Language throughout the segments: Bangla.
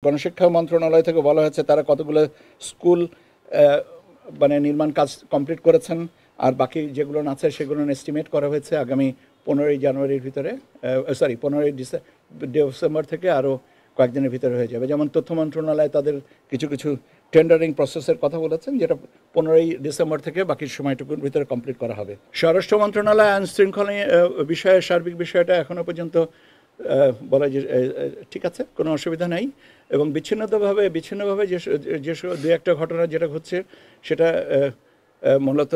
গণশিক্ষা মন্ত্রণালয় থেকে বলা হয়েছে তারা কতগুলো স্কুল মানে নির্মাণ কাজ কমপ্লিট করেছেন, আর বাকি যেগুলো আছে সেগুলো এস্টিমেট করা হয়েছে আগামী 15ই জানুয়ারির ভিতরে, 15ই ডিসেম্বর থেকে আরও কয়েকদিনের ভিতরে হয়ে যাবে। যেমন তথ্য মন্ত্রণালয় তাদের কিছু কিছু টেন্ডারিং প্রসেসের কথা বলেছেন, যেটা 15ই ডিসেম্বর থেকে বাকি সময়টুকুর ভিতরে কমপ্লিট করা হবে। স্বরাষ্ট্র মন্ত্রণালয় আইন শৃঙ্খলা বিষয়ে সার্বিক বিষয়টা এখনও পর্যন্ত বলা যে ঠিক আছে, কোনো অসুবিধা নেই, এবং বিচ্ছিন্নভাবে যে দু একটা ঘটনা যেটা ঘটছে সেটা মূলত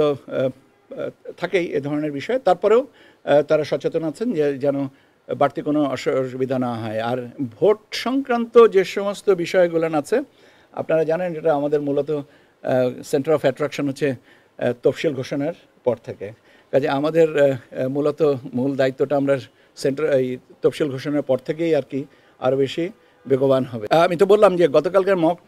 থাকেই এ ধরনের বিষয়। তারপরেও তারা সচেতন আছেন যে যেন বাড়তি কোনো অসুবিধা না হয়। আর ভোট সংক্রান্ত যে সমস্ত বিষয়গুলো আছে, আপনারা জানেন এটা আমাদের মূলত সেন্টার অফ অ্যাট্রাকশন হচ্ছে তফসিল ঘোষণার পর থেকে। কাজে আমাদের মূলত মূল দায়িত্বটা আমরা এই তফসিল ঘোষণার পর থেকেই আর কি আরও বেশি বেগবান হবে। আমি তো বললাম যে গতকালকার মক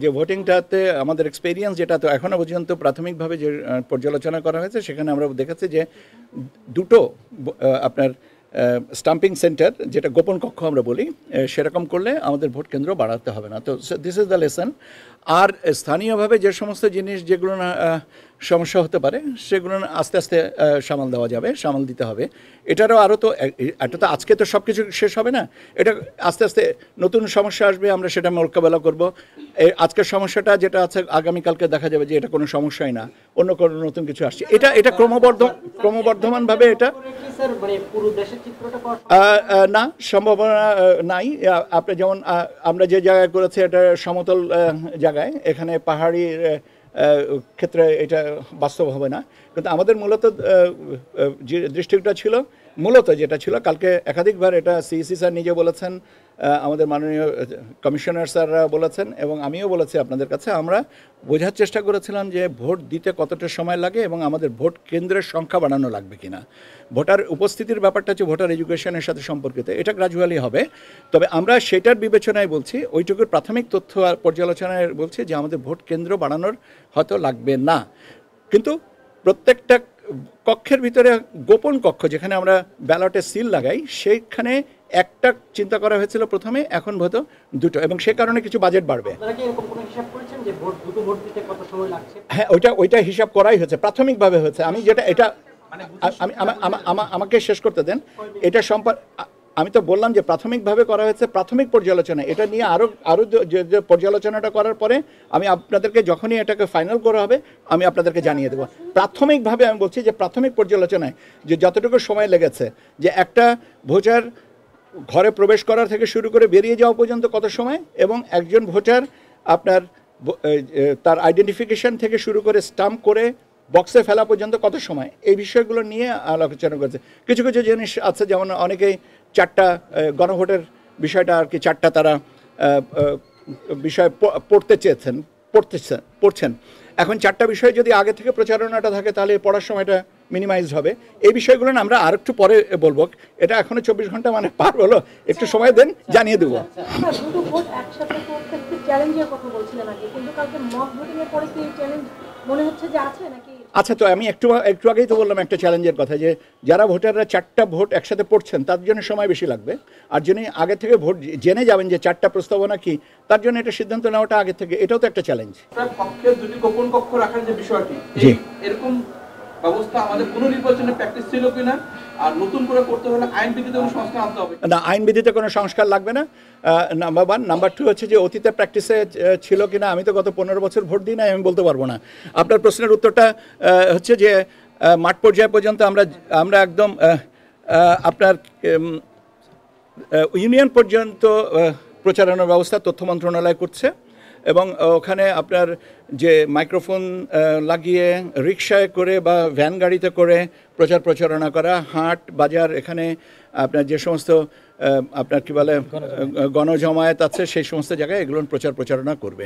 যে ভোটিংটাতে আমাদের এক্সপেরিয়েন্স যেটা তো এখনও পর্যন্ত প্রাথমিকভাবে যে পর্যালোচনা করা হয়েছে সেখানে আমরা দেখেছি যে দুটো আপনার স্টাম্পিং সেন্টার, যেটা গোপন কক্ষ আমরা বলি, সেরকম করলে আমাদের ভোট কেন্দ্র বাড়াতে হবে না। তো দিস ইজ দ্য লেসন। আর স্থানীয়ভাবে যে সমস্ত জিনিস যেগুলো না সমস্যা হতে পারে সেগুলো আস্তে আস্তে সামাল দিতে হবে। এটারও আরও তো এটা তো আজকে তো সব কিছু শেষ হবে না, এটা আস্তে আস্তে নতুন সমস্যা আসবে, আমরা সেটা মোকাবেলা করব। আজকের সমস্যাটা যেটা আছে আগামীকালকে দেখা যাবে যে এটা কোনো সমস্যাই না, অন্য কোনো নতুন কিছু আসছে। এটা ক্রমবর্ধমানভাবে এটা না, সম্ভাবনা নাই। আপনি যেমন আমরা যে জায়গায় করেছি এটা সমতল জায়গায়, এখানে পাহাড়ি ক্ষেত্রে এটা বাস্তব হবে না। কিন্তু আমাদের মূলত যে দৃষ্টিটা ছিল, যেটা ছিল কালকে একাধিকবার এটা সিইসি স্যার নিজে বলেছেন, আমাদের মাননীয় কমিশনার স্যাররা বলেছেন, এবং আমিও বলেছি আপনাদের কাছে, আমরা বোঝার চেষ্টা করেছিলাম যে ভোট দিতে কতটা সময় লাগে এবং আমাদের ভোট কেন্দ্রের সংখ্যা বাড়ানো লাগবে কিনা। ভোটার উপস্থিতির ব্যাপারটা হচ্ছে ভোটার এডুকেশনের সাথে সম্পর্কিত, এটা গ্রাজুয়ালি হবে। তবে আমরা সেটার বিবেচনায় বলছি, ওইটুকুর প্রাথমিক তথ্য আর পর্যালোচনায় বলছি যে আমাদের ভোট কেন্দ্র বাড়ানোর হয়তো লাগবে না। কিন্তু প্রত্যেকটা কক্ষের ভিতরে গোপন কক্ষ যেখানে আমরা ব্যালটে সিল লাগাই, সেইখানে একটা চিন্তা করা হয়েছিল প্রথমে, এখন হয়তো দুটো, এবং সে কারণে কিছু বাজেট বাড়বে। হ্যাঁ, ওইটা হিসাব করাই হয়েছে, প্রাথমিকভাবে হয়েছে। আমি যেটা এটা আমাকে শেষ করতে দেন। এটা আমি তো বললাম যে প্রাথমিকভাবে করা হয়েছে, প্রাথমিক পর্যালোচনা। এটা নিয়ে আরও যে পর্যালোচনাটা করার পরে আমি আপনাদেরকে যখনই এটাকে ফাইনাল করা হবে আমি আপনাদেরকে জানিয়ে দেবো। প্রাথমিকভাবে আমি বলছি যে প্রাথমিক পর্যালোচনায় যে যতটুকু সময় লেগেছে, যে একটা ভোটার ঘরে প্রবেশ করার থেকে শুরু করে বেরিয়ে যাওয়া পর্যন্ত কত সময়, এবং একজন ভোটার আপনার তার আইডেন্টিফিকেশন থেকে শুরু করে স্টাম্প করে বক্সে ফেলা পর্যন্ত কত সময়, এই বিষয়গুলো নিয়ে আলোচনা করেছে। কিছু কিছু জিনিস আছে, যেমন অনেকেই 4টা গণভোটের বিষয়টা আর কি 4টা তারা বিষয় পড়ছেন। এখন 4টা বিষয় যদি আগে থেকে প্রচারণাটা থাকে তাহলে পড়ার সময়টা মিনিমাইজড হবে। এই বিষয়গুলো আমরা আর একটু পরে বলবো, এটা এখনো 24 ঘন্টা মানে পার হলো, একটু সময় দেন, জানিয়ে দেবো। আচ্ছা, তো আমি একটু আগেই তো বললাম একটা চ্যালেঞ্জের কথা, যে যারা ভোটাররা 4টা ভোট একসাথে পড়ছেন তার জন্য সময় বেশি লাগবে, আর যিনি আগে থেকে ভোট জেনে যাবেন যে 4টা প্রস্তাবনা কি, তার জন্য এটা সিদ্ধান্ত নেওয়াটা আগে থেকে, এটাও তো একটা চ্যালেঞ্জ। দুটি গোপন কক্ষ রাখার যে বিষয়টি, এরকম ব্যবস্থা আমাদের কোনো নির্বাচনে প্র্যাকটিস ছিল কিনা, আর নতুন করে করতে হলে আইনবিধিতে কোনো সংস্কার আনতে হবে না? আইনবিধিতে কোনো সংস্কার লাগবে না, নাম্বার 1। নাম্বার 2 হচ্ছে যে অতীতে প্র্যাকটিসে ছিল কিনা, আমি তো গত 15 বছর ভোট দিই না, আমি বলতে পারবো না। আপনার প্রশ্নের উত্তরটা হচ্ছে যে মাঠ পর্যায় পর্যন্ত আমরা একদম আপনার ইউনিয়ন পর্যন্ত প্রচারণার ব্যবস্থা তথ্য মন্ত্রণালয় করছে, এবং ওখানে আপনার যে মাইক্রোফোন লাগিয়ে রিকশায় করে বা ভ্যান গাড়িতে করে প্রচারণা করা, হাট বাজার, এখানে আপনার যে সমস্ত আপনার কী বলে গণজমায়েত আছে সেই সমস্ত জায়গায় এগুলো প্রচারণা করবে।